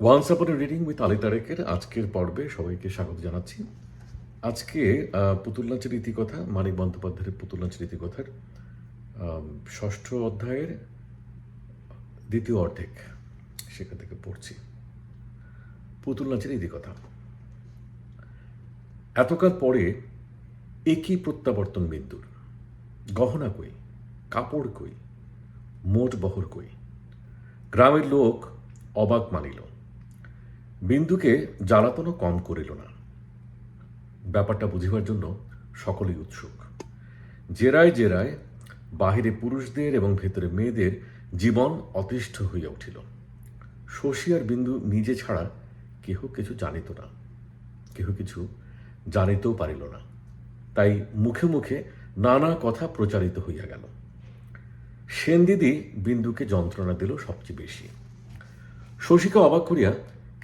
Once upon A reading with Ali তারেকের আজকের পর্বে সবাইকে স্বাগত জানাচ্ছি। আজকে পুতুল নাচের ইতিকথা, মানিক বন্দ্যোপাধ্যায়ের পুতুল নাচের ইতিকথার ষষ্ঠ অধ্যায়ের দ্বিতীয় অর্ধেক, সেখান থেকে পড়ছি। পুতুল নাচের ইতিকথা। এতকাল পরে একই প্রত্যাবর্তন বিন্দুর। গহনা কই, কাপড় কই, মোট বহর কই। গ্রামের লোক অবাক মানিল। বিন্দুকে জ্বালাতনও কম করিল না। ব্যাপারটা বুঝিবার জন্য সকলেই উৎসুক। জেরায় জেরায় বাহিরে পুরুষদের এবং ভেতরে মেয়েদের জীবন অতিষ্ঠ হইয়া উঠিল। শশী আর বিন্দু নিজে ছাড়া কেহ কিছু জানিত না, কেহ কিছু জানিতেও পারিল না। তাই মুখে মুখে নানা কথা প্রচারিত হইয়া গেল। সেনদিদি বিন্দুকে যন্ত্রণা দিল সবচেয়ে বেশি। শশীকে অবাক করিয়া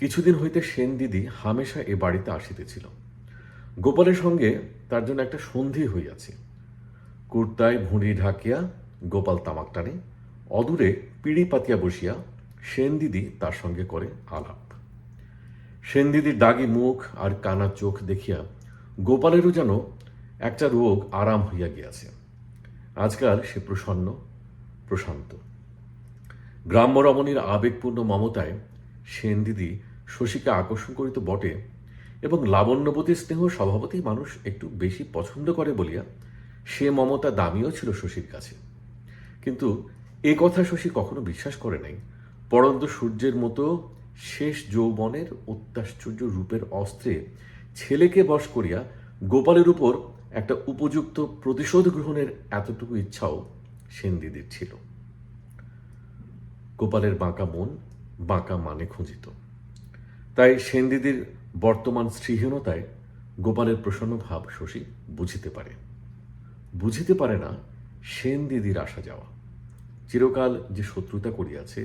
কিছুদিন হইতে সেনদিদি হামেশা এ বাড়িতে আসিতেছিল। গোপালের সঙ্গে তার জন্য একটা সন্ধি হইয়াছে। কুর্তায় ভুঁড়ি ঢাকিয়া গোপাল তামাক টানে, অদূরে পিঁড়ি পাতিয়া বসিয়া সেনদিদি তার সঙ্গে করে আলাপ। সেনদিদির দাগি মুখ আর কানা চোখ দেখিয়া গোপালেরও যেন একটা রোগ আরাম হইয়া গিয়াছে। আজকাল সে প্রসন্ন প্রশান্ত। গ্রাম্য রমণীর আবেগপূর্ণ মমতায় সেনদিদি শশীকে আকর্ষণ করিত বটে, এবং লাবণ্যবতী স্নেহ স্বভাবতেই মানুষ একটু বেশি পছন্দ করে বলিয়া সে মমতা দামিও ছিল শশীর কাছে। কিন্তু এ কথা শশী কখনো বিশ্বাস করে নাই। পড়ন্ত সূর্যের মতো শেষ যৌবনের অত্যাশ্চর্য রূপের অস্ত্রে ছেলেকে বশ করিয়া গোপালের উপর একটা উপযুক্ত প্রতিশোধ গ্রহণের এতটুকু ইচ্ছাও সেনদিদির ছিল। গোপালের বাঁকা মন বাঁকা মানে খুঁজিত। তাই সেনদিদির বর্তমান শ্রীহীনতায় গোপালের প্রসন্ন ভাব শশী বুঝিতে পারে। বুঝিতে পারে না সেনদিদির আসা যাওয়া। চিরকাল যে শত্রুতা করিয়াছে,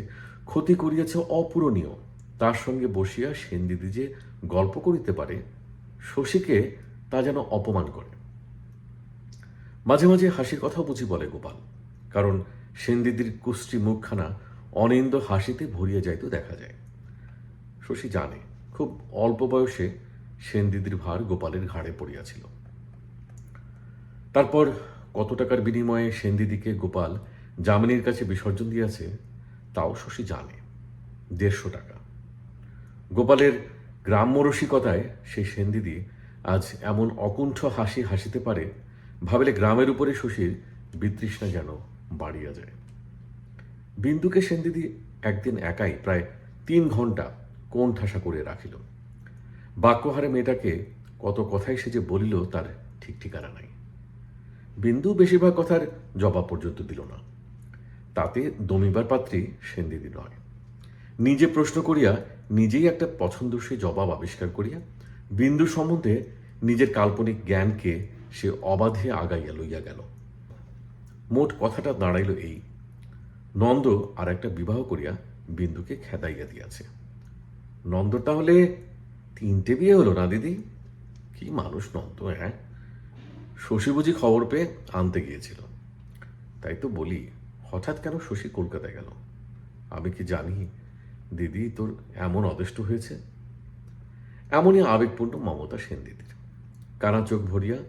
ক্ষতি করিয়াছে অপূরণীয়, তার সঙ্গে বসিয়া সেনদিদি যে গল্প করিতে পারে, শশীকে তা যেন অপমান করে। মাঝে মাঝে হাসির কথাও বুঝি বলে গোপাল, কারণ সেনদিদির কুষ্টি মুখখানা অনিন্দ হাসিতে ভরিয়া যাইতে দেখা যায়। শশী জানে খুব অল্প বয়সে সেনদিদির ভার গোপালের ঘাড়ে পড়িয়াছিল। তারপর কত টাকার বিনিময়ে সেনদিদিকে গোপাল যামিনীর কাছে বিসর্জন দিয়েছে তাও শশী জানে, 150 টাকা। গোপালের গ্রাম্য রসিকতায় সেই সেনদিদি আজ এমন অকুণ্ঠ হাসি হাসিতে পারে, ভাবিলে গ্রামের উপরে শশীর বিতৃষ্ণা যেন বাড়িয়া যায়। বিন্দুকে সেনদিদি একদিন একাই প্রায় 3 ঘন্টা কোণ ঠাসা করে রাখিল। বাক্যহারে মেয়েটাকে কত কথাই সে যে বলিল তার ঠিক ঠিকানা নাই। বিন্দু বেশিরভাগ কথার জবাব পর্যন্ত দিল না। তাতে দমিবার পাত্রী সেনদিদি নয়। নিজে প্রশ্ন করিয়া নিজেই একটা পছন্দসই জবাব আবিষ্কার করিয়া বিন্দু সম্বন্ধে নিজের কাল্পনিক জ্ঞানকে সে অবাধে আগাইয়া লইয়া গেল। মোট কথাটা দাঁড়াইল এই: নন্দ আর একটা বিবাহ করিয়া বিন্দুকে খেদাইয়া দিয়াছে। নন্দ তাহলে 3টে বিয়ে হলো না দিদি? কি মানুষ নন্দ! হ্যাঁ, শশী বুঝি খবর পেয়ে আনতে গিয়েছিল। তাই তো বলি, হঠাৎ কেন শশী কলকাতায় গেল? আমি কি জানি দিদি তোর এমন অদৃষ্ট হয়েছে? এমনই আবেগপূর্ণ মমতা সেনদিদির। কানা চোখ ভরিয়া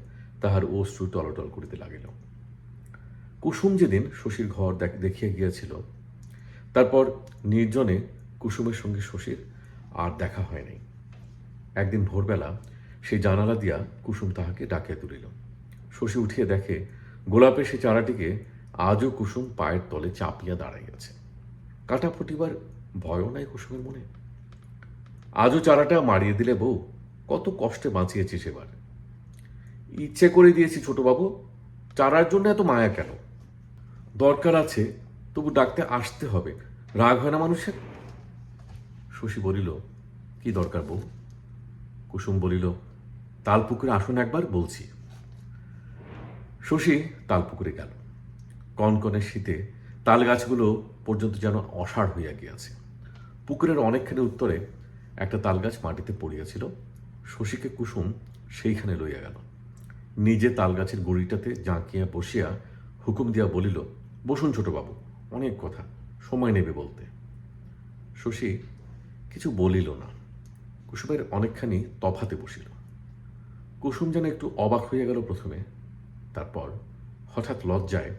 তাহার অশ্রু টলটল করিতে লাগিল। কুসুম যেদিন শশীর ঘর দেখিয়া গিয়াছিল, তারপর নির্জনে কুসুমের সঙ্গে শশীর আর দেখা হয় নাই। একদিন ভোরবেলা সেই জানালা দিয়া কুসুম তাহাকে ডাকিয়া তুলিল। শশী উঠিয়া দেখে গোলাপের সে চারাটিকে আজও কুসুম পায়ের তলে চাপিয়া দাঁড়াইয়াছে। কাঁটা ফুটিবার ভয়ও নাই কুসুমের মনে। আজও চারাটা মারিয়ে দিলে বউ, কত কষ্টে বাঁচিয়েছিস এবার। ইচ্ছে করে দিয়েছি ছোটবাবু, চারার জন্য এত মায়া কেন? দরকার আছে তবু ডাকতে আসতে হবে, রাগ হয় না মানুষের? শশী বলিল, কি দরকার বউ? কুসুম বলিল, তালপুকুরে আসুন একবার, বলছি। শশী তালপুকুরে গেল। কনকনে শীতে তাল গাছগুলো পর্যন্ত যেন অসাড় হইয়া গিয়াছে। পুকুরের অনেকখানি উত্তরে একটা তাল গাছ মাটিতে পড়িয়াছিল। শশীকে কুসুম সেইখানে লইয়া গেল। নিজে তাল গাছের গুড়িটাতে জাঁকিয়া বসিয়া হুকুম দিয়া বলিল, বসুন ছোটবাবু, অনেক কথা, সময় নেবে বলতে। শশী কিছু বলিল না। কুসুমের অনেকখানি তফাতে বসিল। কুসুম যেন একটু অবাক হইয়া গেল প্রথমে, তারপর হঠাৎ লজ্জায়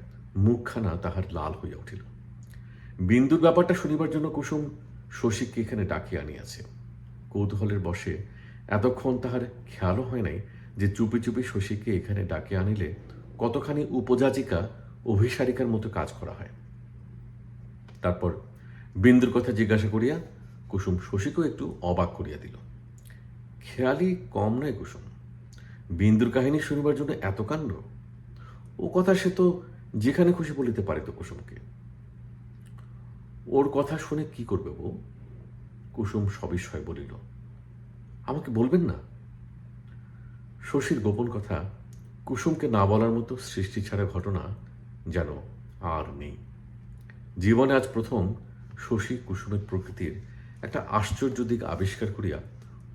মুখখানা তাহার লাল হইয়া উঠিল। বিন্দুর ব্যাপারটা শুনিবার জন্য কুসুম শশীকে এখানে ডাকিয়া আনিয়াছে। কৌতূহলের বশে এতক্ষণ তাহার খেয়ালও হয় নাই যে চুপি চুপি শশীকে এখানে ডাকিয়া আনিলে কতখানি উপযাচিকা অভিসারিকার মতো কাজ করা হয়। তারপর বিন্দুর কথা জিজ্ঞাসা করিয়া কুসুম শশীকেও একটু অবাক করিয়া দিল। খেয়ালি কম নয় কুসুম, বিন্দুর কাহিনী শুনিবার জন্য এত কাণ্ড। ও কথা সে তো যেখানে খুশি বলিতে পারিত কুসুমকে। ওর কথা শুনে কি করবে বউ? কুসুম সবিস্ময় বলিল, আমাকে বলবেন না? শশীর গোপন কথা কুসুমকে না বলার মতো সৃষ্টি ছাড়া ঘটনা যেন আর নেই। জীবনে আজ প্রথম শশী কুসুমের প্রকৃতির একটা আশ্চর্য দিক আবিষ্কার করিয়া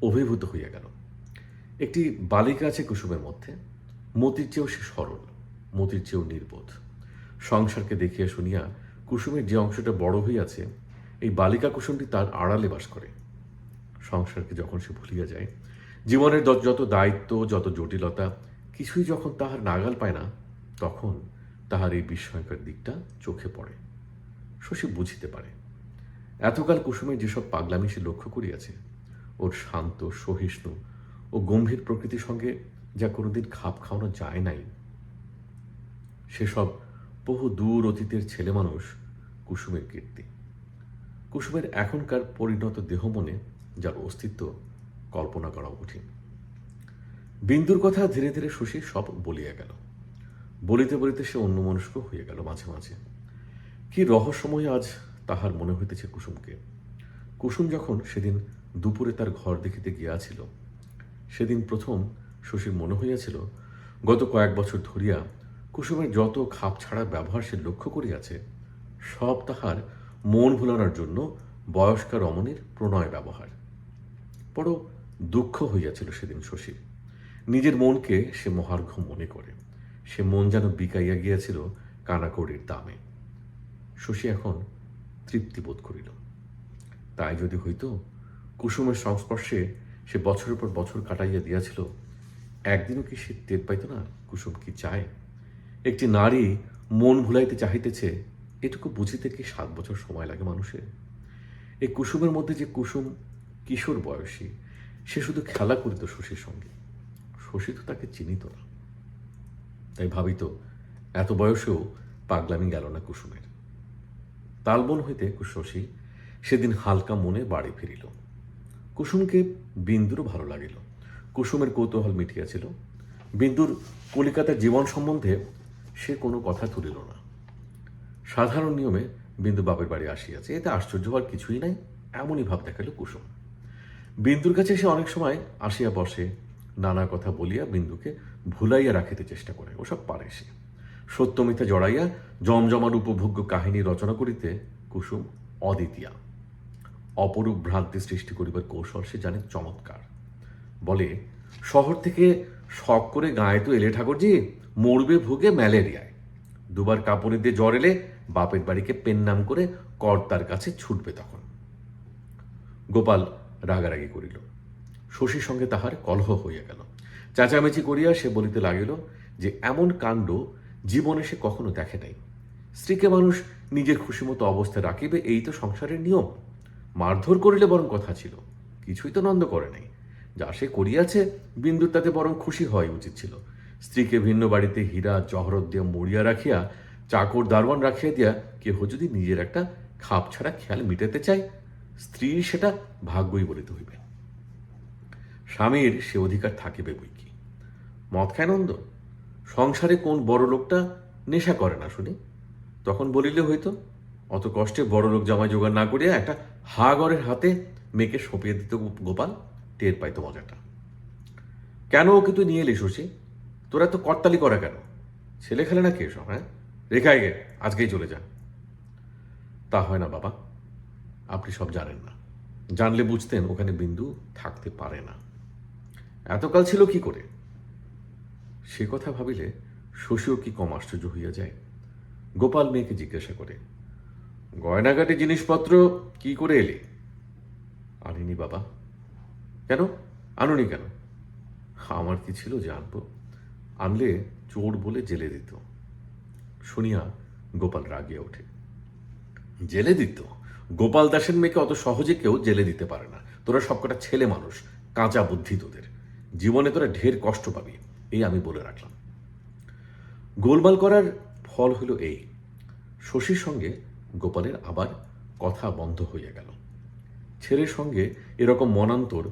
অভিভূত হইয়া গেল। একটি বালিকা আছে কুসুমের মধ্যে, মতির চেয়েও সে সরল, মতির চেয়েও নির্বোধ। সংসারকে দেখিয়া শুনিয়া কুসুমের যে অংশটা বড় হইয়াছে, এই বালিকা কুসুমটি তার আড়ালে বাস করে। সংসারকে যখন সে ভুলিয়া যায়, জীবনের যত দায়িত্ব, যত জটিলতা কিছুই যখন তাহার নাগাল পায় না, তখন তাহার এই বিস্ময়কর দিকটা চোখে পড়ে। শশী বুঝিতে পারে এতকাল কুসুমের যেসব পাগলামি সে লক্ষ্য করিয়াছে, ওর শান্ত, সহিষ্ণু ও গম্ভীর প্রকৃতির সঙ্গে যা কোনোদিন খাপ খাওয়ানো যায় নাই, সেসব বহু দূর অতীতের ছেলে মানুষ কুসুমের কীর্তি। কুসুমের এখনকার পরিণত দেহ মনে যার অস্তিত্ব কল্পনা করা কঠিন। বিন্দুর কথা ধীরে ধীরে শশী সব বলিয়া গেল। বলিতে বলিতে সে অন্যমনস্ক হইয়া গেল মাঝে মাঝে। কি রহস্যময় আজ তাহার মনে হইতেছে কুসুমকে। কুসুম যখন সেদিন দুপুরে তার ঘর দেখিতে গিয়াছিল, সেদিন প্রথম শশীর মনে হইয়াছিল গত কয়েক বছর ধরিয়া কুসুমের যত খাপ ছাড়া ব্যবহার সে লক্ষ্য করিয়াছে, সব তাহার মন ভোলানোর জন্য বয়স্কা রমণীর প্রণয় ব্যবহার। বড় দুঃখ হইয়াছিল সেদিন শশীর। নিজের মনকে সে মহার্ঘ মনে করে। সে মন যেন বিকাইয়া গিয়াছিল কানাকড়ির দামে। শশী এখন তৃপ্তি বোধ করিল। তাই যদি হইত, কুসুমের সংস্পর্শে সে বছরের পর বছর কাটাইয়া দিয়াছিল, একদিনও কি সে টের পাইত না কুসুম কি চায়? একটি নারী মন ভুলাইতে চাহিতেছে, এটুকু বুঝিতে কি 7 বছর সময় লাগে মানুষের? এই কুসুমের মধ্যে যে কুসুম কিশোর বয়সী, সে শুধু খেলা করিত শশীর সঙ্গে। শশী তো তাকে চিনিত না। তাই ভাবিত এত বয়সেও পাগলামি গেল না কুসুমের। তালবন হইতে শশী সেদিন হালকা মনে বাড়ি ফিরিল। কুসুমকে বিন্দুরও ভালো লাগিল। কুসুমের কৌতূহল মিটিয়াছিল। বিন্দুর কলিকাতার জীবন সম্বন্ধে সে কোনো কথা তুলিল না। সাধারণ নিয়মে বিন্দু বাপের বাড়ি আসিয়াছে, এতে আশ্চর্য হওয়ার কিছুই নাই, এমনই ভাব দেখাইল কুসুম। বিন্দুর কাছে সে অনেক সময় আসিয়া বসে, নানা কথা বলিয়া বিন্দুকে ভুলাইয়া রাখিতে চেষ্টা করে। ওসব পারে সে। সত্য মিথ্যা জড়াইয়া জমজমার উপভোগ্য কাহিনী রচনা করিতে কুসুম অদ্বিতীয়া। অপরূপ ভ্রান্তি সৃষ্টি করিবার কৌশল সে জানে চমৎকার। বলে, শহর থেকে শখ করে গায়ে তো এলে ঠাকুরজি, মরবে ভুগে ম্যালেরিয়ায়। দুবার কাপড়ে দিয়ে জ্বর এলে বাপের বাড়িকে পেন নাম করে কর্তার কাছে ছুটবে তখন। গোপাল রাগারাগি করিল। শশীর সঙ্গে তাহার কলহ হইয়া গেল। চেঁচামেচি করিয়া সে বলিতে লাগিল যে এমন কাণ্ড জীবনে সে কখনো দেখে নাই। স্ত্রীকে মানুষ নিজের খুশি মতো অবস্থায় রাখিবে, এই তো সংসারের নিয়ম। মারধর করিলে বরং কথা ছিল, কিছুই তো নন্দ করে নাই। যা সে করিয়াছে, বিন্দুর তাতে বরং খুশি হওয়াই উচিত ছিল। স্ত্রীকে ভিন্ন বাড়িতে হীরা জহরত দিয়া মরিয়া রাখিয়া, চাকর দারোয়ান রাখিয়া দিয়া কেহ যদি নিজের একটা খাপ ছাড়া খেয়াল মিটাতে চায়, স্ত্রীর সেটা ভাগ্যই বলিতে হইবে। স্বামীর সে অধিকার থাকিবে বই কি। মদ খায় নন্দ? সংসারে কোন বড় লোকটা নেশা করে না শুনি? তখন বলিলে হইতো। অত কষ্টে বড় লোক জামাই জোগাড় না করিয়া একটা হাগরের হাতে মেয়েকে সঁপিয়ে দিত গোপাল, টের পাইত মজাটা। কেন ওকে তুই নিয়ে এলি শশী? তোরা তো করতালি করা কেন? ছেলে খেলে না কে এসব? হ্যাঁ, রেখায় গে, আজকেই চলে যা। তা হয় না বাবা, আপনি সব জানেন না। জানলে বুঝতেন ওখানে বিন্দু থাকতে পারে না। এতকাল ছিল কি করে? সে কথা ভাবিলে শশীও কি কম আশ্চর্য হইয়া যায়। গোপাল মেয়েকে জিজ্ঞাসা করে, গয়নাঘাটে জিনিসপত্র কি করে এলি? আনিনি বাবা। কেন আনুনি কেন? আমার কি ছিল যে আনবো? আনলে চোর বলে জেলে দিত। শুনিয়া গোপাল রাগিয়া ওঠে। জেলে দিত? গোপাল দাসের মেয়েকে অত সহজে কেউ জেলে দিতে পারে না। তোরা সবকটা ছেলে মানুষ, কাঁচা বুদ্ধি তোদের, জীবনে তোরা ঢের কষ্ট পাবি, এই আমি বলে রাখলাম। গোলমাল করার ফল হলো এই, শশীর সঙ্গে গোপালের আবার কথা বন্ধ হইয়া গেল। ছেলের সঙ্গে এরকম মনান্তর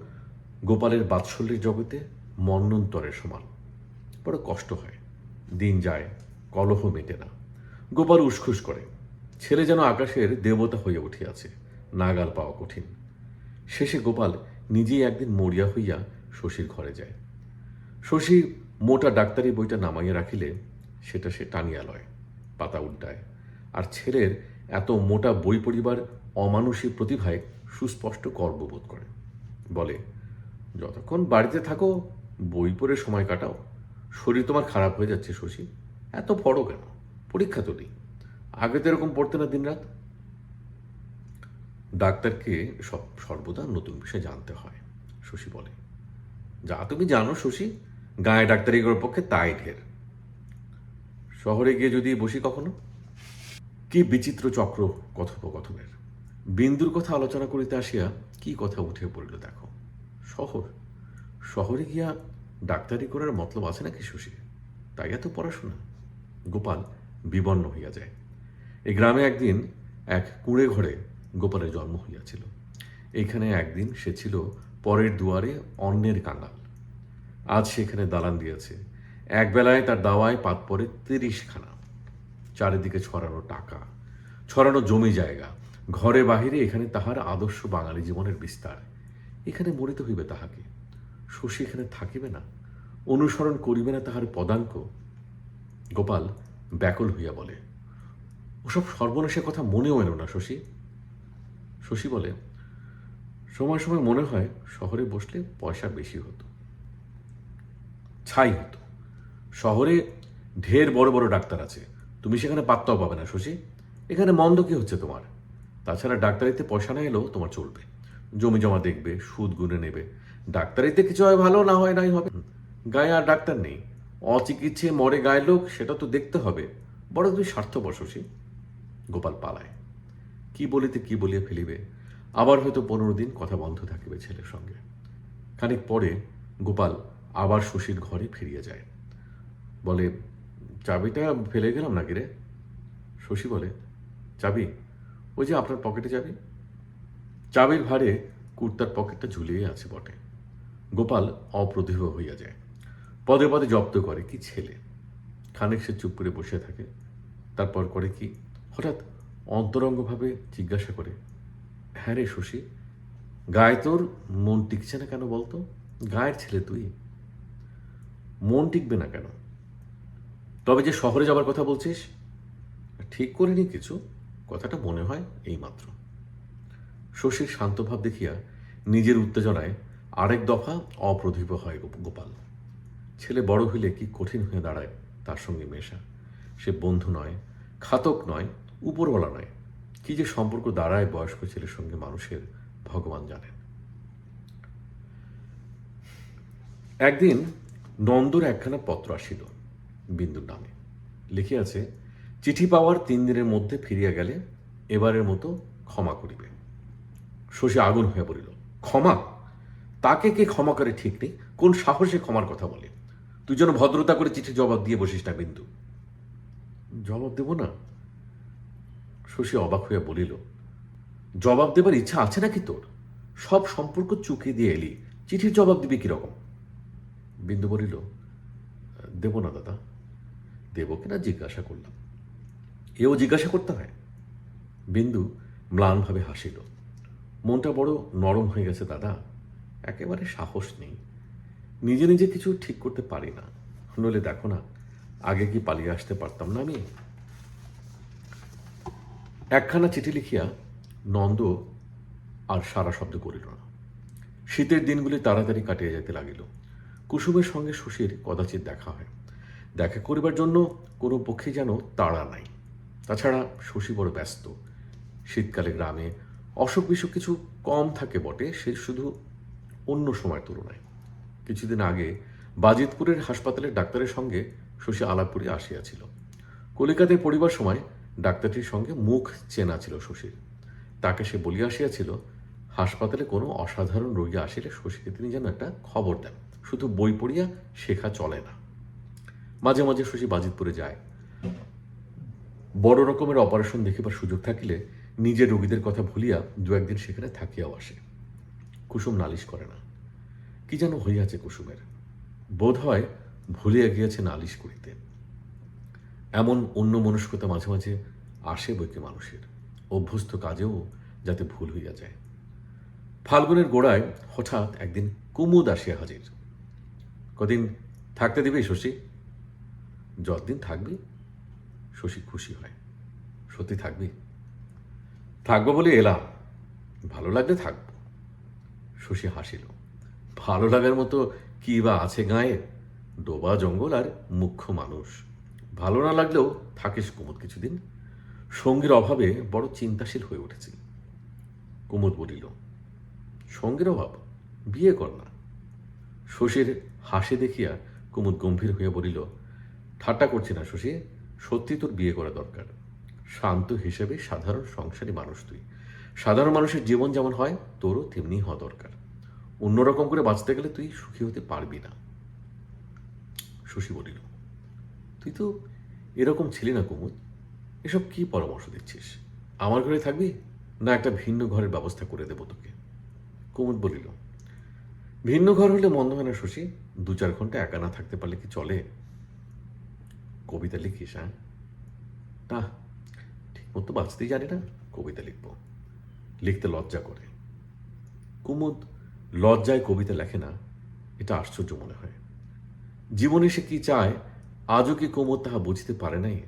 গোপালের বাৎসল্যের জগতে মন্বন্তরের সমান। বড় কষ্ট হয়, দিন যায়, কলহ মেটে না। গোপাল উসখুস করে, ছেলে যেন আকাশের দেবতা হইয়া উঠিয়াছে, নাগাল পাওয়া কঠিন। শেষে গোপাল নিজেই একদিন মরিয়া হইয়া শশীর ঘরে যায়। শশী মোটা ডাক্তারি বইটা নামাইয়া রাখিলে সেটা সে টানিয়া লয়, পাতা উল্টায়, আর ছেলের এত মোটা বই পড়িবার অমানুষী প্রতিভায় সুস্পষ্ট গর্ববোধ করে। বলে, যতক্ষণ বাড়িতে থাকো বই পড়ে সময় কাটাও। শরীর তোমার খারাপ হয়ে যাচ্ছে শশী, এত পড়ো কেন? পরীক্ষা তো নেই, আগে তো এরকম পড়তে না দিনরাত। ডাক্তারকে সর্বদা নতুন বিষয় জানতে হয়, শশী বলে। যা তুমি জানো শশী, গায়ে ডাক্তারি করার পক্ষে তাই ঢের। শহরে গিয়ে যদি বসি কখনো। কি বিচিত্র চক্র কথোপকথনের! বিন্দুর কথা আলোচনা করিতে আসিয়া কি কথা উঠে পড়িল দেখো। শহর, শহরে গিয়া ডাক্তারি করার মতলব আছে নাকি শশী? তাই এত পড়াশোনা? গোপাল বিবর্ণ হইয়া যায়। এই গ্রামে একদিন এক কুঁড়ে ঘরে গোপালের জন্ম হইয়াছিল। এইখানে একদিন সে ছিল পরের দুয়ারে অন্যের কাঙাল। আজ সেখানে দালান দিয়েছে। একবেলায় তার দাওয়ায় পাত পড়ে 30খানা। চারিদিকে ছড়ানো টাকা, ছড়ানো জমি জায়গা, ঘরে বাহিরে এখানে তাহার আদর্শ বাঙালি জীবনের বিস্তার। এখানে মরিতে হইবে তাহাকে। শশী এখানে থাকিবে না, অনুসরণ করিবে না তাহার পদাঙ্ক। গোপাল ব্যাকুল হইয়া বলে, ওসব সর্বনাশের কথা মনেও এলো না শশী। শশী বলে, সময় সময় মনে হয় শহরে বসলে পয়সা বেশি হতো, ছাই হতো। শহরে ঢের বড় বড় ডাক্তার আছে, তুমি সেখানে পাত্তাও পাবে না শশী। এখানে মন্দ কি হচ্ছে তোমার? তাছাড়া ডাক্তারিতে পয়সা না এলেও তোমার চলবে, জমি জমা দেখবে, সুদ গুনে নেবে। ডাক্তারিতে কিছু হয় ভালো, না হয় নাই হবে। গায়ে আর ডাক্তার নেই, অচিকিৎসে মরে গায়ে লোক, সেটা তো দেখতে হবে। বড় তুমি স্বার্থপর শশী। গোপাল পালায়। কি বলিতে কি বলিয়া ফেলিবে, আবার হয়তো 15 দিন কথা বন্ধ থাকিবে ছেলের সঙ্গে। খানিক পরে গোপাল আবার শশীর ঘরে ফিরিয়া যায়। বলে, চাবিটা ফেলে গেলাম নাকি রে? শশী বলে, চাবি? ওই যে আপনার পকেটে চাবি। চাবির ভারে কুর্তার পকেটটা ঝুলিয়ে আছে বটে। গোপাল অপ্রতিভ হইয়া যায়, পদে পদে জব্দ করে। কি ছেলে! খানিক সে চুপ করে বসে থাকে, তারপর করে কি, হঠাৎ অন্তরঙ্গভাবে জিজ্ঞাসা করে, হ্যাঁ রে শশী, গায়ে তোর মন টিকছে না কেন বলতো? গায়ের ছেলে তুই, মন টিকবে না কেন? তবে যে শহরে যাবার কথা বলছিস? ঠিক করিনি কিছু, কথাটা মনে হয় এই মাত্র। শশীর শান্তভাব দেখিয়া নিজের উত্তেজনায় আরেক দফা অপ্রতিভ হয় গোপাল। ছেলে বড় হইলে কি কঠিন হয়ে দাঁড়ায় তার সঙ্গে মেশা। সে বন্ধু নয়, ঘাতক নয়, উপরওয়ালা নয়। কি যে সম্পর্ক দাঁড়ায় বয়স্ক ছেলের সঙ্গে মানুষের, ভগবান জানেন। একদিন নন্দর একখানা পত্র আসিল বিন্দুর নামে। লিখিয়াছে, চিঠি পাওয়ার 3 দিনের মধ্যে ফিরিয়া গেলে এবারের মতো ক্ষমা করিবে। শশী আগুন হয়ে পড়িল। ক্ষমা? তাকে কে ক্ষমা করে ঠিক নেই, কোন সাহসে ক্ষমার কথা বলে? তুই যেন ভদ্রতা করে চিঠি জবাব দিয়ে বসিস না বিন্দু। জবাব দেব না? শশী অবাক হইয়া বলিল, জবাব দেবার ইচ্ছা আছে নাকি তোর? সব সম্পর্ক চুকে দিয়ে এলি, চিঠির জবাব দিবি কিরকম? বিন্দু বলিল, দেব না দাদা। দেব কিনা জিজ্ঞাসা করলাম। এও জিজ্ঞাসা করতে হয়? বিন্দু ম্লানভাবে হাসিল। মনটা বড় নরম হয়ে গেছে দাদা, একেবারে সাহস নেই, নিজে নিজে কিছু ঠিক করতে পারি না। নইলে দেখো না, আগে কি পালিয়ে আসতে পারতাম না আমি? একখানা চিঠি লিখিয়া নন্দ আর সারা শব্দ করিল না। শীতের দিনগুলি তাড়াতাড়ি কাটিয়া যেতে লাগিল। কুসুমের সঙ্গে শশীর কদাচিৎ দেখা হয়। দেখা করিবার জন্য কোনো পক্ষে যেন তাড়া নাই। তাছাড়া শশী বড় ব্যস্ত। শীতকালে গ্রামে অসুখ বিসুখ কিছু কম থাকে বটে, সে শুধু অন্য সময়ের তুলনায়। কিছুদিন আগে বাজিতপুরের হাসপাতালের ডাক্তারের সঙ্গে শশী আলাপপুরে আসিয়াছিল। কলিকাতায় পড়িবার সময় ডাক্তারটির সঙ্গে মুখ চেনা ছিল শশীর। তাকে সে বলিয়া আসিয়াছিল, হাসপাতালে কোনো অসাধারণ রোগী আসিলে শশীকে তিনি যেন একটা খবর দেন, শুধু বই পড়িয়া শেখা চলে না। মাঝে মাঝে শশী বাজিতপুরে যায়। বড় রকমের অপারেশন দেখিবার সুযোগ থাকিলে নিজের রোগীদের কথা ভুলিয়া দু একদিন সেখানে থাকিয়াও আসে। কুসুম নালিশ করে না। কি যেন হইয়াছে কুসুমের, বোধ হয় ভুলিয়া গিয়াছে নালিশ করিতে। এমন অন্য মনস্কতা মাঝে মাঝে আসে বইকে মানুষের, অভ্যস্ত কাজেও যাতে ভুল হইয়া যায়। ফাল্গুনের গোড়ায় হঠাৎ একদিন কুমুদ আসিয়া হাজির। কদিন থাকতে দিবি শশী? যতদিন থাকবি। শশী খুশি হয়। সত্যি থাকবি? থাকবো বলে এলাম, ভালো লাগলে থাকবো। শশী হাসিল। ভালো লাগার মতো কি বা আছে গাঁয়ে? ডোবা জঙ্গল আর মুখ্য মানুষ। ভালো না লাগলেও থাকিস কুমুদ কিছুদিন। সঙ্গীর অভাবে বড় চিন্তাশীল হয়ে উঠেছি। কুমুদ বলিল, সঙ্গীর অভাব? বিয়ে কর না। শশীর হাসি দেখিয়া কুমুদ গম্ভীর হইয়া বলিল, ঠাট্টা করছি না শশী, সত্যি তোর বিয়ে করা দরকার। শান্ত হিসেবে সাধারণ সংসারী মানুষ তুই। সাধারণ মানুষের জীবন যেমন হয় তোরও তেমনি হওয়া দরকার। অন্যরকম করে বাঁচতে গেলে তুই সুখী হতে পারবি না। শশী বলিল, তুই তো এরকম ছিলি না কুমুদ, এসব কি পরামর্শ দিচ্ছিস? আমার ঘরে থাকবি না একটা ভিন্ন ঘরের ব্যবস্থা করে দেব তোকে? কুমুদ বলিল, ভিন্ন ঘর হলে মন্দ হয় না শশী, 2-4 ঘন্টা একা না থাকতে পারলে কি চলে? কবিতা লিখিস? হ্যাঁ না, ঠিক মতো বাঁচতেই জানি না, কবিতা লিখব। লিখতে লজ্জা করে। কুমুদ লজ্জায় কবিতা লেখে না, এটা আশ্চর্য মনে হয়। জীবনে সে কি চায় আজও কি কুমুদ তাহা বুঝতে পারে নাই?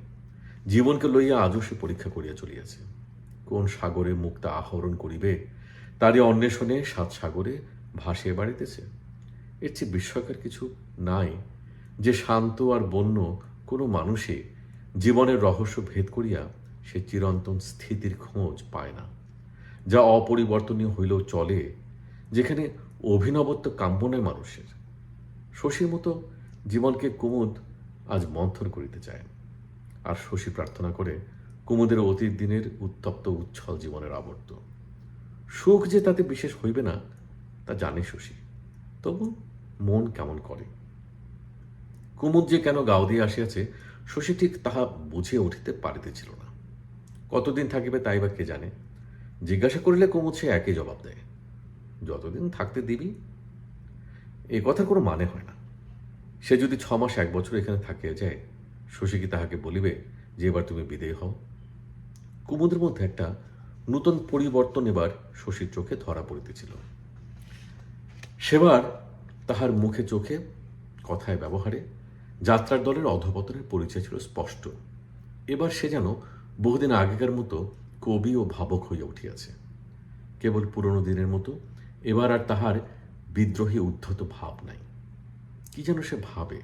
জীবনকে লইয়া আজও সে পরীক্ষা করিয়া চলিয়াছে। কোন সাগরে মুক্তা আহরণ করিবে, তারই অন্বেষণে 7 সাগরে ভাসিয়ে বাড়িতেছে। এর চেয়ে বিস্ময়কর কিছু নাই যে শান্ত আর বন্য কোনো মানুষই জীবনের রহস্য ভেদ করিয়া সে চিরন্তন স্থিতির খোঁজ পায় না, যা অপরিবর্তনীয় হইলেও চলে, যেখানে অভিনবত্ব কাম্য নয় মানুষের। শশীর মতো জীবনকে কুমুদ আজ মন্থর করিতে চায়, আর শশী প্রার্থনা করে কুমুদের অতীত দিনের উত্তপ্ত উচ্ছল জীবনের আবর্ত। সুখ যে তাতে বিশেষ হইবে না তা জানে শশী, তবু মন কেমন করে। কুমুদ যে কেন গাও দিয়ে আসিয়াছে শশী ঠিক তাহা বুঝিয়া উঠিতে পারিতেছিল না। কতদিন থাকিবে তাই বা কে জানে? জিজ্ঞাসা করিলে কুমুদ সে একই জবাব দেয়, যতদিন থাকতে দিবি। এ কথার কোনো মানে হয় না। সে যদি 6 মাস 1 বছর এখানে থাকিয়া যায়, শশী কি তাহাকে বলিবে যে এবার তুমি বিদেয় হও? কুমুদের মধ্যে একটা নূতন পরিবর্তন এবার শশীর চোখে ধরা পড়িতেছিল। সেবার তাহার মুখে চোখে কথায় ব্যবহারে যাত্রার দলের অধপতনের পরিচয় ছিল স্পষ্ট। এবার সে যেন বহুদিন আগেকার মতো কবি ও ভাবক হইয়া উঠিয়াছে। কেবল পুরনো দিনের মতো এবার আর তাহার বিদ্রোহী উদ্ধত ভাব নাই। কি যেন সে ভাবে,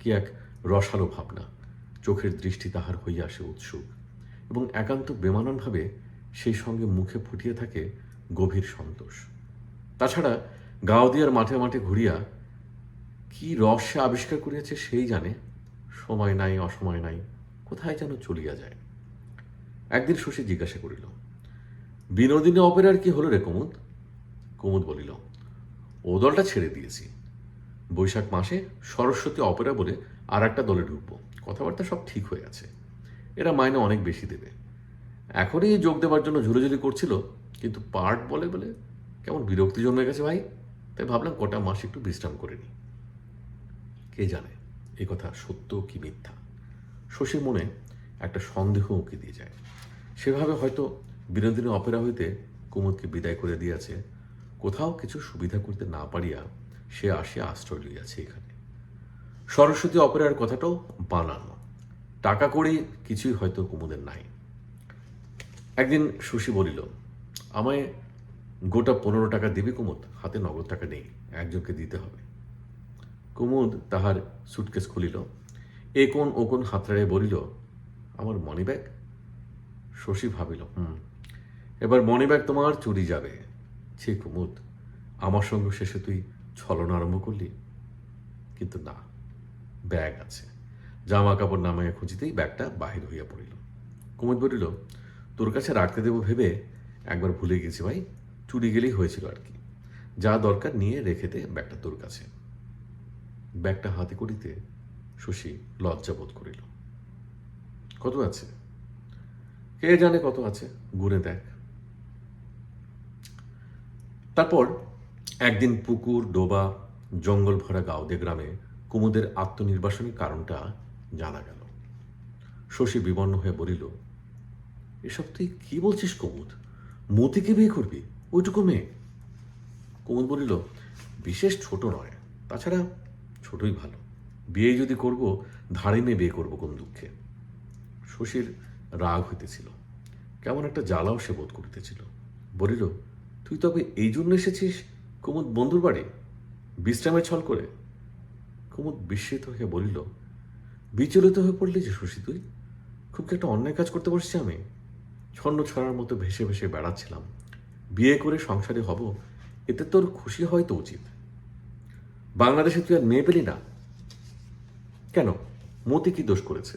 কি এক রসালো ভাবনা। চোখের দৃষ্টি তাহার হইয়া আসে উৎসুক, এবং একান্ত বেমানানভাবে সেই সঙ্গে মুখে ফুটিয়ে থাকে গভীর সন্তোষ। তাছাড়া গাওদিয়ার মাঠে মাঠে ঘুরিয়া কি রস সে আবিষ্কার করিয়াছে সেই জানে। সময় নাই, অসময় নাই, কোথায় যেন চলিয়া যায়। একদিন শশী জিজ্ঞাসা করিল, বিনোদিনী অপেরার কি হলো রে কুমুদ? কুমুদ বলিল, ও দলটা ছেড়ে দিয়েছি। বৈশাখ মাসে সরস্বতী অপেরা বলে আর একটা দলে ঢুকবো। কথাবার্তা সব ঠিক হয়ে আছে। এরা মাইনে অনেক বেশি দেবে। এখনই যোগ দেওয়ার জন্য ঝুলোঝুলি করছিল, কিন্তু পার্ট বলে বলে কেমন বিরক্তি জন্মে গেছে ভাই, তাই ভাবলাম কটা মাস একটু বিশ্রাম করে নিই। কে জানে এ কথা সত্য কি মিথ্যা। শশীর মনে একটা সন্দেহ উঁকি দিয়ে যায়। সেভাবে হয়তো বিনোদিনী অপেরা হইতে কুমুদকে বিদায় করে দিয়েছে, কোথাও কিছু সুবিধা করতে না পারিয়া সে আসিয়া আশ্রয় লইয়াছে এখানে। সরস্বতী অপেরার কথাটাও বানানো, টাকা কড়ি কিছুই হয়তো কুমুদের নাই। একদিন শশী বলিল, আমায় গোটা 15 টাকা দিবি কুমুদ? হাতে নগদ টাকা নেই, একজনকে দিতে হবে। কুমুদ তাহার সুটকেস খুলিল, এ কোন ও কোন হাতড়ায় বলিল, আমার মনি ব্যাগ। শশী ভাবিল, এবার মনি ব্যাগ তোমার চুরি যাবে। ছি কুমুদ, আমার সঙ্গে শেষে তুই ছলনা আরম্ভ করলি। কিন্তু না, ব্যাগ আছে। জামা কাপড় নামাইয়া খুঁজিতেই ব্যাগটা বাহির হইয়া পড়িল। কুমুদ বলিল, তোর কাছে রাখতে দেবো ভেবে একবার ভুলে গেছি ভাই, চুরি গেলেই হয়েছিল আর কি। যা দরকার নিয়ে রেখে দে ব্যাগটা তোর কাছে। ব্যাগটা হাতে করিতে শশী লজ্জা বোধ করিল। কত আছে? কে জানে কত আছে, গুনে দেখ। তারপর একদিন পুকুর, ডোবা, জঙ্গল ভরা গাঁওদে গ্রামে কুমুদের আত্মনির্বাসনের কারণটা জানা গেল। শশী বিবর্ণ হয়ে বলিল, এসব তুই কি বলছিস কুমুদ? মতিকে বিয়ে করবি? ওইটুকু মেয়ে? কুমুদ বলিল, বিশেষ ছোট নয়, তাছাড়া ছোটই ভালো। বিয়ে যদি করব, ধাড়ি মেয়ে বিয়ে করবো কোন দুঃখে। শশীর রাগ হইতেছিল, কেমন একটা জ্বালাও সে বোধ করিতেছিল। বলিল, তুই তবে এই জন্য এসেছিস কুমুদ বন্ধুর বাড়ি, বিশ্রামে ছল করে? কুমুদ বিস্মিত হয়ে বলিল, বিচলিত হয়ে পড়লি যে শশী তুই? খুব কি একটা অন্যায় কাজ করতে বসছি আমি? ছন্ন ছড়ার মতো ভেসে ভেসে বেড়াচ্ছিলাম। বিয়ে করে সংসারে হব, এতে তোর খুশি হয়তো উচিত। বাংলাদেশে তুই আর মেয়ে পেলি না কেন? মতি কি দোষ করেছে?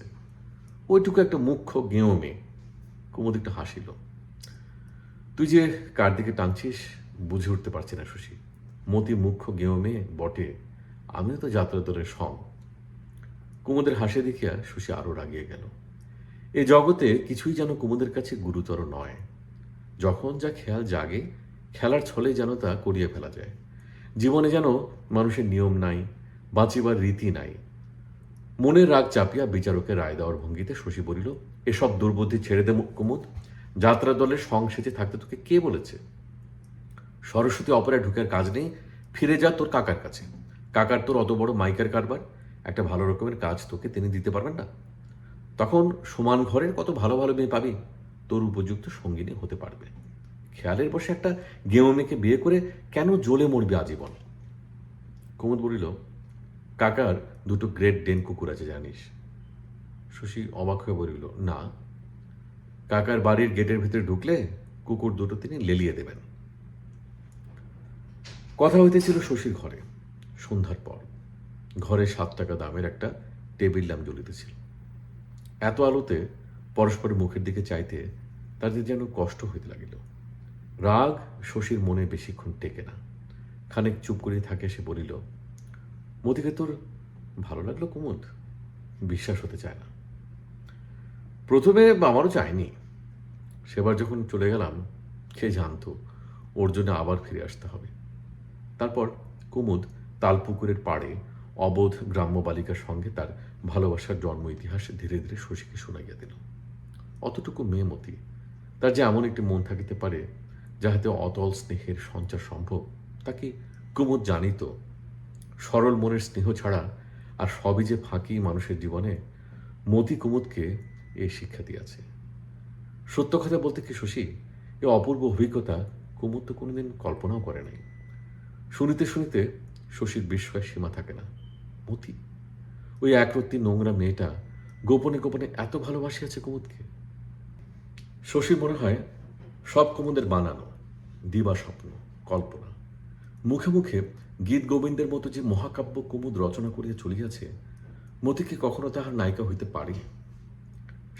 ওইটুকু একটা মুখ্য গেঁয়ো মেয়ে। কুমুদ একটু হাসিল। তুই যে কার দিকে টানছিস বুঝে উঠতে পারছি না শশী। মতি মুখ্য গেঁয়ো মেয়ে বটে, আমিও তো যাত্রা দলের সম। কুমুদের হাসি দেখিয়া শশী আরো রাগিয়ে গেল। এ জগতে কিছুই যেন কুমুদের কাছে গুরুতর নয়। যখন যা খেয়াল জাগে, খেলার ছলে যেন তা করিয়ে ফেলা যায়। জীবনে যেন মানুষের নিয়ম নাই, বাঁচিবার রীতি নাই। মনের রাগ চাপিয়া বিচারকের রায় দেওয়ার ভঙ্গিতে শশী বলিল, এসব দুর্বুদ্ধি ছেড়ে দে কুমুদ। যাত্রা দলের সং সেজে থাকতে তোকে কে বলেছে? সরস্বতী অপেরায় ঢুকার কাজ নেই, ফিরে যা তোর কাকার কাছে। কাকার তোর অত বড় মাইকার কারবার, একটা ভালো রকমের কাজ তোকে তিনি দিতে পারবেন না? তখন সমান ঘরের কত ভালো ভালো মেয়ে পাবি, তোর উপযুক্ত সঙ্গিনী হতে পারবে। খেয়ালের বসে একটা গেঁয়ো মেয়েকে বিয়ে করে কেন জ্বলে মরবি আজীবন? কুমুদ বলিল, কাকার দুটো গ্রেট ডেন কুকুর আছে জানিস? শশী অবাক হয়ে বলিল, না। কাকার বাড়ির গেটের ভিতরে ঢুকলে কুকুর দুটো তিনি লেলিয়ে দেবেন। কথা হইতেছিল শশীর ঘরে। সন্ধ্যার পর ঘরে 7 টাকা দামের একটা টেবিল ল্যাম্প জ্বলিতেছিল। এত আলোতে পরস্পরের মুখের দিকে চাইতে তাদের যেন কষ্ট হইতে লাগিল। রাগ শশীর মনে বেশিক্ষণ টেকে না। খানিক চুপ করিয়া থাকে, সে বলিল, মতিকে তোর ভালো লাগলো কুমুদ? বিশ্বাস হতে চায় না। প্রথমে আমারও চায়নি। সেবার যখন চলে গেলাম, কে জানতো ওর জন্য আবার ফিরে আসতে হবে। তারপর কুমুদ তালপুকুরের পাড়ে অবোধ গ্রাম্য বালিকার সঙ্গে তার ভালোবাসার জন্ম ইতিহাস ধীরে ধীরে শশীকে শুনাইয়া দিল। অতটুকু মেয়ে মতি, তার যে এমন একটি মন থাকিতে পারে যাহাতে অতল স্নেহের সঞ্চার সম্ভব, তা কি কুমুদ জানিত? সরল মনের স্নেহ ছাড়া আর সবই যে ফাঁকি মানুষের জীবনে, মতি কুমুদকে এই শিক্ষা দিয়াছে। সত্য কথা বলতে কি শশী, এ অপূর্ব অভিজ্ঞতা কুমুদ তো কোনোদিন কল্পনাও করে নাই। শুনিতে শুনিতে শশীর বিস্ময়ের সীমা থাকে না। মতি, ওই একরত্তি নোংরা মেয়েটা গোপনে গোপনে এত ভালোবাসিয়াছে কুমুদকে। শশীর মনে হয় সব কুমুদের বানানো, দিবা স্বপ্ন, কল্পনা। মুখে মুখে গীত গোবিন্দের মতো যে মহাকাব্য কুমুদ রচনা করিয়া চলিয়াছে, মতিকে কখনো তাহার নায়িকা হইতে পারে।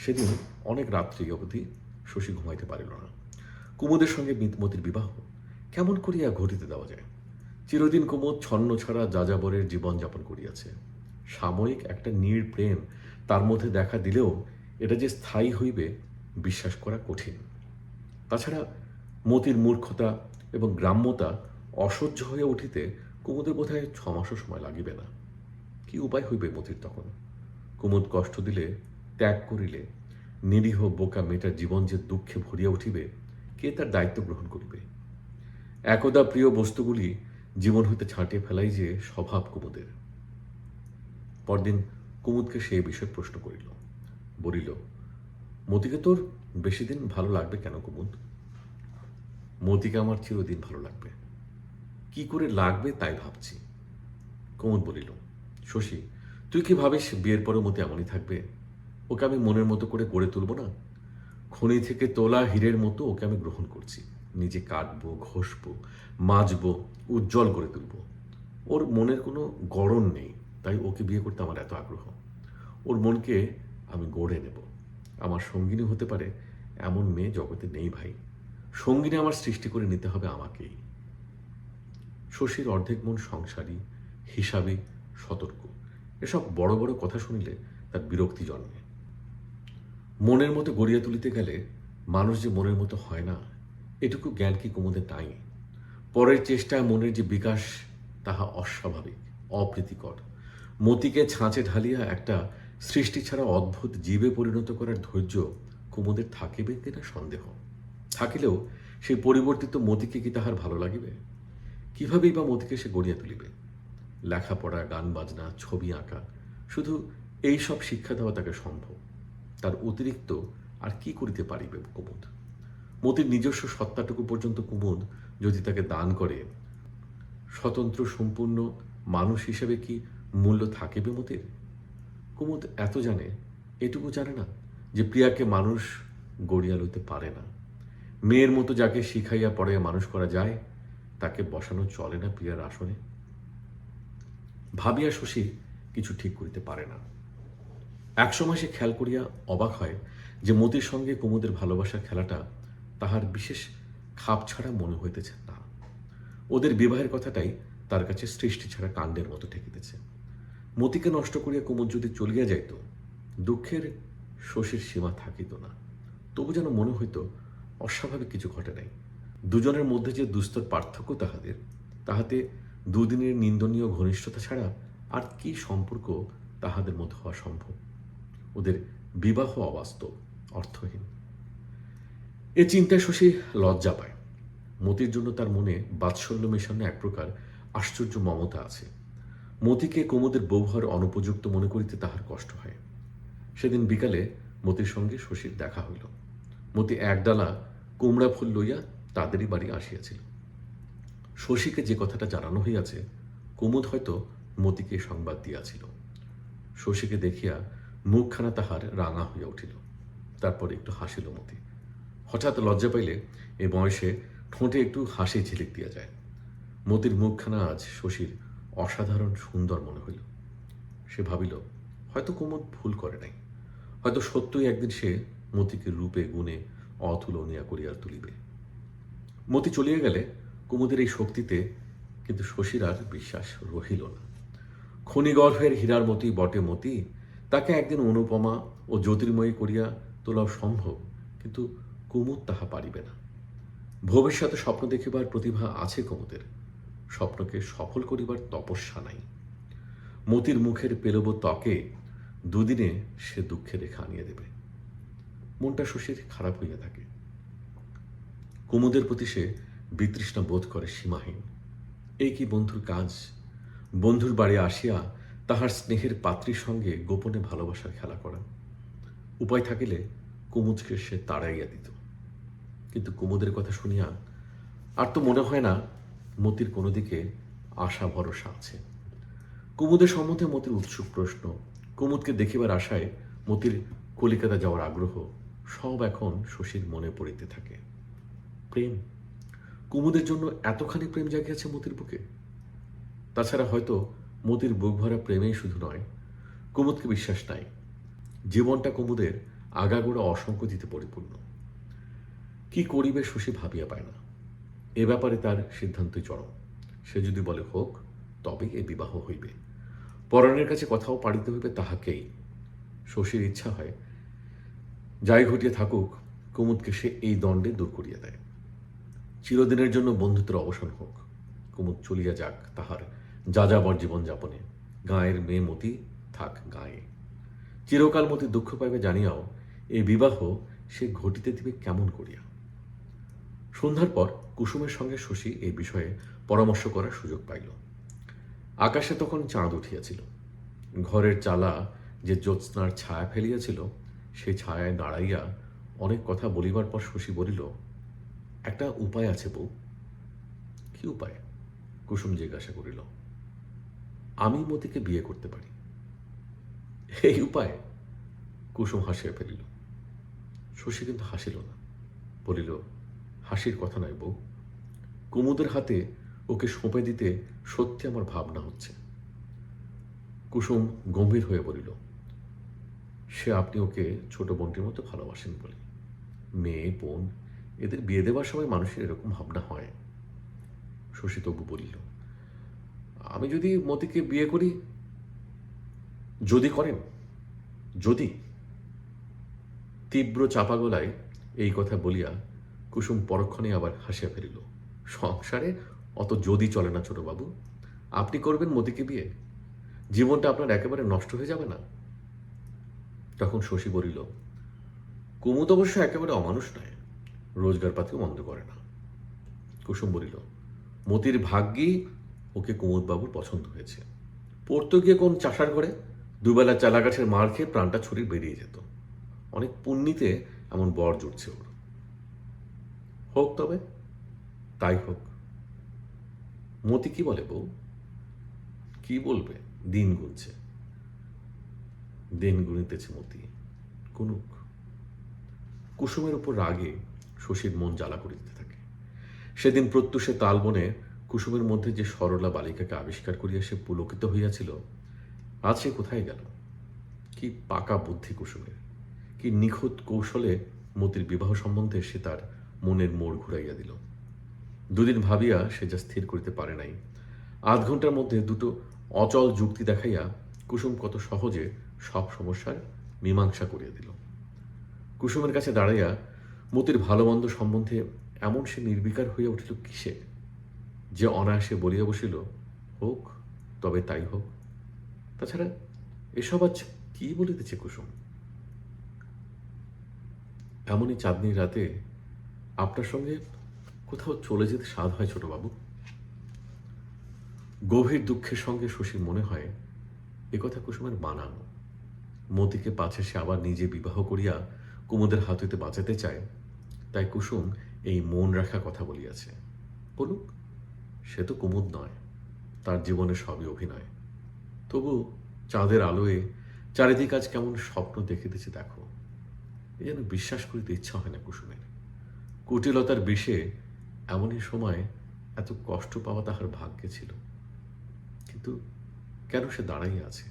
সেদিন অনেক রাত্রি অবধি শশী ঘুমাইতে পারিল না। কুমুদের সঙ্গে মতির বিবাহ কেমন করিয়া ঘটিতে দেওয়া যায়? চিরদিন কুমুদ ছন্ন ছাড়া যাযাবরের জীবনযাপন করিয়াছে। সাময়িক একটা নীড় প্রেম তার মধ্যে দেখা দিলেও এটা যে স্থায়ী হইবে বিশ্বাস করা কঠিন। তাছাড়া মতির মূর্খতা এবং গ্রাম্যতা অসহ্য হয়ে উঠিতে কুমুদের বোধহয় 6 মাসও সময় লাগিবে না। কি উপায় হইবে মতির তখন? কুমুদ কষ্ট দিলে, ত্যাগ করিলে নিরীহ বোকা মেয়েটার জীবন যে দুঃখে ভরিয়া উঠিবে, কে তার দায়িত্ব গ্রহণ করিবে? একদা প্রিয় বস্তুগুলি জীবন হইতে ছাঁটিয়ে ফেলাই যে স্বভাব কুমুদের। পরদিন কুমুদকে সে বিষয়ে প্রশ্ন করিল। বলিল, মতিকে তোর বেশি দিন ভালো লাগবে কেন কুমুদ? মতিকে আমার চিরদিন ভালো লাগবে। কি করে লাগবে তাই ভাবছি। কুমুদ বলিল, শশী, তুই কি ভাবিস বিয়ের পরও মতি এমনই থাকবে? ওকে আমি মনের মতো করে গড়ে তুলব না? খনি থেকে তোলা হীরের মতো ওকে আমি গ্রহণ করছি। নিজে কাটবো, ঘষবো, মাজবো, উজ্জ্বল করে তুলবো। ওর মনের কোনো গড়ন নেই, তাই ওকে বিয়ে করতে আমার এত আগ্রহ। ওর মনকে আমি গড়ে নেব। আমার সঙ্গিনী হতে পারে এমন মেয়ে জগতে নেই ভাই। সঙ্গিনী আমার সৃষ্টি করে নিতে হবে আমাকেই। শশীর অর্ধেক মন সংসারী, হিসাবী, সতর্ক। এসব বড় বড় কথা শুনিলে তার বিরক্তি জন্মে। মনের মতো গড়িয়া তুলিতে গেলে মানুষ যে মনের মতো হয় না, এটুকু জ্ঞান কি কুমুদের নাই? পরের চেষ্টায় মনের যে বিকাশ, তাহা অস্বাভাবিক, অপ্রীতিকর। মতিকে ছাঁচে ঢালিয়া একটা সৃষ্টি ছাড়া অদ্ভুত জীবে পরিণত করার ধৈর্য কুমুদের থাকিবে কিনা সন্দেহ। থাকিলেও সেই পরিবর্তিত মতিকে কি তাহার ভালো লাগিবে? কিভাবেই বা মতিকে সে গড়িয়া তুলিবে? লেখাপড়া, গান বাজনা, ছবি আঁকা, শুধু এই সব শিক্ষা দেওয়া তাকে সম্ভব। তার অতিরিক্ত আর কি করিতে পারিবে কুমুদ? মতির নিজস্ব সত্তাটুকু পর্যন্ত কুমুদ যদি তাকে দান করে, স্বতন্ত্র সম্পূর্ণ মানুষ হিসেবে কি মূল্য থাকিবে মতির? কুমুদ এত জানে, এটুকু জানে না যে প্রিয়াকে মানুষ গড়িয়া লইতে পারে না। মেয়ের মতো যাকে শিখাইয়া পড়াইয়া মানুষ করা যায়, তাকে বসানো চলে না প্রিয়ার আসনে। ভাবিয়া শশী কিছু ঠিক করিতে পারে না। একসময় সে খেয়াল করিয়া অবাক হয় যে মতির সঙ্গে কুমুদের ভালোবাসার খেলাটা তাহার বিশেষ খাপ ছাড়া মনে হইতেছে না। ওদের বিবাহের কথাটাই তার কাছে সৃষ্টি ছাড়া কাণ্ডের মতো ঠেকিতেছে। মতিকে নষ্ট করিয়া কুমুদ যদি চলিয়া যাইত, দুঃখের শশীর সীমা থাকিত না। তবু যেন মনে হইত অস্বাভাবিক কিছু ঘটে নাই। দুজনের মধ্যে যে দুস্তর পার্থক্য তাহাতে দুদিনের নিন্দনীয় ঘনিষ্ঠতা ছাড়া আর কি সম্পর্ক তাহাদের মধ্যে হওয়া সম্ভব? ওদের বিবাহ অবাস্তব, অর্থহীন। এ চিন্তায় শশী লজ্জা পায়। মতির জন্য তার মনে বাৎসল্য মেশানো এক প্রকার আশ্চর্য মমতা আছে। মতিকে কুমুদের বউ হওয়ার অনুপযুক্ত মনে করিতে তাহার কষ্ট হয়। সেদিন বিকালে মতির সঙ্গে শশীর দেখা হইল। মতি একডালা কুমড়া ফুল লইয়া তাদেরই বাড়ি আসিয়াছিল। শশীকে যে কথাটা জানানো হইয়াছে, কুমুদ হয়তো মতিকে সংবাদ দিয়াছিল। শশীকে দেখিয়া মুখখানা তাহার রাঙা হইয়া উঠিল। তারপর একটু হাসিল মতি। হঠাৎ লজ্জা পাইলে এ বয়সে ঠোঁটে একটু হাসি ঝিলিক দিয়া যায়। মতির মুখখানা আজ শশীর অসাধারণ সুন্দর মনে হইল। সে ভাবিল, হয়তো কুমুদ ভুল করে নাই। হয়তো সত্যই একদিন সে মতিকে রূপে গুণে অতুলনীয়া করিয়া তুলিবে। মতি চলিয়া গেলে কুমুদের এই শক্তিতে কিন্তু শশীর আর বিশ্বাস রহিল না। খনিগর্ভের হীরার মতোই বটে মতি, তাকে একদিন অনুপমা ও জ্যোতির্ময়ী করিয়া তোলাও সম্ভব, কিন্তু কুমুদ তাহা পারিবে না। ভবিষ্যতে স্বপ্ন দেখিবার প্রতিভা আছে কুমুদের, স্বপ্নকে সফল করিবার তপস্যা নাই। মতির মুখের পেলব ত্বকে দুদিনে সে দুঃখে রেখা আনিয়ে দেবে। মনটা শশীর খারাপ হইয়া থাকে। কুমুদের প্রতি সে বিতৃষ্ণা বোধ করে সীমাহীন। এই কি বন্ধুর কাজ? বন্ধুর বাড়ি আসিয়া তাহার স্নেহের পাত্রীর সঙ্গে গোপনে ভালোবাসার খেলা করা। উপায় থাকিলে কুমুদকে সে তাড়াইয়া দিত। কিন্তু কুমুদের কথা শুনিয়া আর তো মনে হয় না মতির কোনো দিকে আশা ভরসা আছে। কুমুদের সম্বন্ধে মতির উৎসুক প্রশ্ন, কুমুদকে দেখিবার আশায় মতির কলিকাতা যাওয়ার আগ্রহ, সব এখন শশীর মনে পড়িতে থাকে। প্রেম, কুমুদের জন্য এতখানি প্রেম জাগিয়াছে মতির বুকে। তাছাড়া হয়তো মতির বুক ভরা প্রেমেই শুধু নয়, কুমুদকে বিশ্বাস নাই। জীবনটা কুমুদের আগাগোড়া অসংকোচিতে পরিপূর্ণ। কি করিবে শশী ভাবিয়া পায় না। এ ব্যাপারে তার সিদ্ধান্তই চরম। সে যদি বলে হোক, তবেই এ বিবাহ হইবে। পরাণের কাছে কথাও পাড়িতে হইবে তাহাকেই। শশীর ইচ্ছা হয়, যাই ঘটিয়া থাকুক, কুমুদকে সে এই দণ্ডে দূর করিয়া দেয়। চিরদিনের জন্য বন্ধুত্বের অবসান হোক। কুমুদ চলিয়া যাক তাহার যাযাবর জীবনযাপনে। গাঁয়ের মেয়ে মতি থাক গাঁয়ে। চিরকাল মতি দুঃখ পাইবে জানিয়াও এই বিবাহ সে ঘটিতে দিবে কেমন করিয়া? সন্ধ্যার পর কুসুমের সঙ্গে শশী এই বিষয়ে পরামর্শ করার সুযোগ পাইল। আকাশে তখন চাঁদ উঠিয়াছিল। ঘরের চালা যে জ্যোৎস্নার ছায়া ফেলিয়াছিল, সেই ছায়ায় দাঁড়াইয়া অনেক কথা বলিবার পর শশী বলিল, একটা উপায় আছে বউ। কি উপায়? কুসুম জিজ্ঞাসা করিল। আমি মতিকে বিয়ে করতে পারি। এই উপায়? কুসুম হাসিয়া ফেলিল। শশী কিন্তু হাসিল না, বলিল, হাসির কথা নয় বউ, কুমুদের হাতে ওকে সঁপে দিতে সত্যি আমার ভাবনা হচ্ছে। কুসুম গম্ভীর হয়ে বলিল, সে আপনি ওকে ছোট বোনটির মতো ভালোবাসেন বলে। মেয়ে বোন এদের বিয়ে দেওয়ার সময় মানুষের এরকম ভাবনা হয়। শশী তবু বলিল, আমি যদি মতিকে বিয়ে করি? যদি করেন? যদি? তীব্র চাপা গলায় এই কথা বলিয়া কুসুম পরক্ষণে আবার হাসিয়া ফেলিল। সংসারে অত যদি চলে না ছোটবাবু। আপনি করবেন মতিকে বিয়ে? জীবনটা আপনার একেবারে নষ্ট হয়ে যাবে না? তখন শশী বলিল, কুমুদ অবশ্য একেবারে অমানুষ নয়, রোজগার পাতিও মন্দ করে না। কুসুম বলিল, মতির ভাগ্যেই ওকে কুমুদবাবুর পছন্দ হয়েছে। পড়তো গিয়ে কোন চাষার ঘরে দুবেলা চালা গাছের মার খেয়ে প্রাণটা ছড়িয়ে বেরিয়ে যেত। অনেক পুণ্যিতে এমন বর জুটছে ওর। হোক তবে, তাই হোক। মতি কি বলে বউ? কি বলবে, দিন গুনছে। দিন গুনিতেছে মতি, গুনুক। কুসুমের উপর রাগে শশীর মন জ্বালা করিতে থাকে। সেদিন প্রত্যুষে তালবনে কুসুমের মধ্যে যে সরলা বালিকাকে আবিষ্কার করিয়া সে পুলকিত হইয়াছিল, আজ সে কোথায় গেল? কি পাকা বুদ্ধি কুসুমের! কি নিখুঁত কৌশলে মতির বিবাহ সম্বন্ধে সে তার মনের মোড় ঘুরাইয়া দিল। দুদিন ভাবিয়া সে যা স্থির করিতে পারে নাই, আধ ঘন্টার মধ্যে দুটো অচল যুক্তি দেখাইয়া কুসুম কত সহজে সব সমস্যার মীমাংসা করিয়া দিল। কুসুমের কাছে দাঁড়াইয়া মতির ভালো মন্দ সম্বন্ধে এমন সে নির্বিকার হইয়া উঠিল কিসে, যে অনায়াসে বলিয়া বসিল, হোক তবে তাই হোক। তাছাড়া এসব আজ কি বলিতেছে কুসুম? এমনই চাঁদনি রাতে আপনার সঙ্গে কোথাও চলে যেতে স্বাদ হয় ছোটবাবু। গভীর দুঃখের সঙ্গে শশীর মনে হয় একথা কুসুমের বানানো। মতিকে পাছে সে আবার নিজে বিবাহ করিয়া কুমুদের হাত হইতে বাঁচাতে চায়, তাই কুসুম এই মন রাখা কথা বলিয়াছে। বলুক, সে তো কুমুদ নয়, তার জীবনে সবই অভিনয়। তবু চাঁদের আলোয় চারিদিক আজ কেমন স্বপ্ন দেখিতেছে দেখো। এ যেন বিশ্বাস করিতে ইচ্ছা হয় না কুসুমের। কুটিলতার বিষে এমনই সময় এত কষ্ট পাওয়া তাহার ভাগ্যে ছিল। কিন্তু কেন সে দাঁড়াইয়া আছে?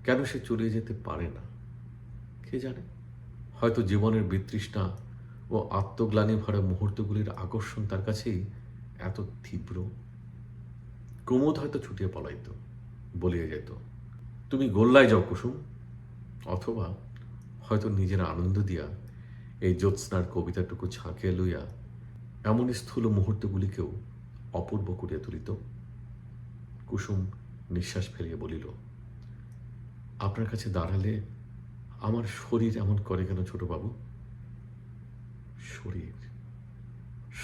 কেন সে চলে যেতে পারে না? কে জানে, হয়তো জীবনের বিতৃষ্ণা ও আত্মগ্লানি ভরা মুহূর্তগুলির আকর্ষণ তার কাছেই এত তীব্র। কুমুদ হয়তো ছুটিয়ে পলাইত, বলিয়া যেত, তুমি গোল্লায় যাও কুসুম। অথবা হয়তো নিজের আনন্দ দিয়া এই জ্যোৎস্নার কবিতাটুকু ঝাঁকিয়া লইয়া এমন স্থূল মুহূর্তগুলিকেও অপূর্ব করিয়া তুলিত। কুসুম নিঃশ্বাস ফেলিয়া বলিল, আপনার কাছে দাঁড়ালে আমার শরীর এমন করে কেন ছোটবাবু? শরীর,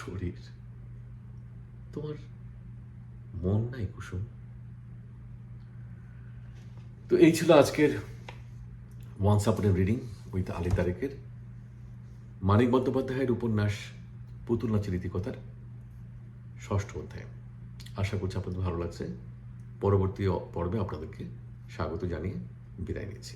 শরীর, তোমার মন নাই কুসুম? তো এই ছিল আজকের once upon A reading with Ali তারেকের মানিক বন্দ্যোপাধ্যায়ের উপন্যাস পুতুল নাচের ইতিকথার 6ষ্ঠ অধ্যায়। আশা করছি আপনাদের ভালো লাগছে। পরবর্তী পর্বে আপনাদেরকে স্বাগত জানিয়ে বিদায় নিচ্ছি।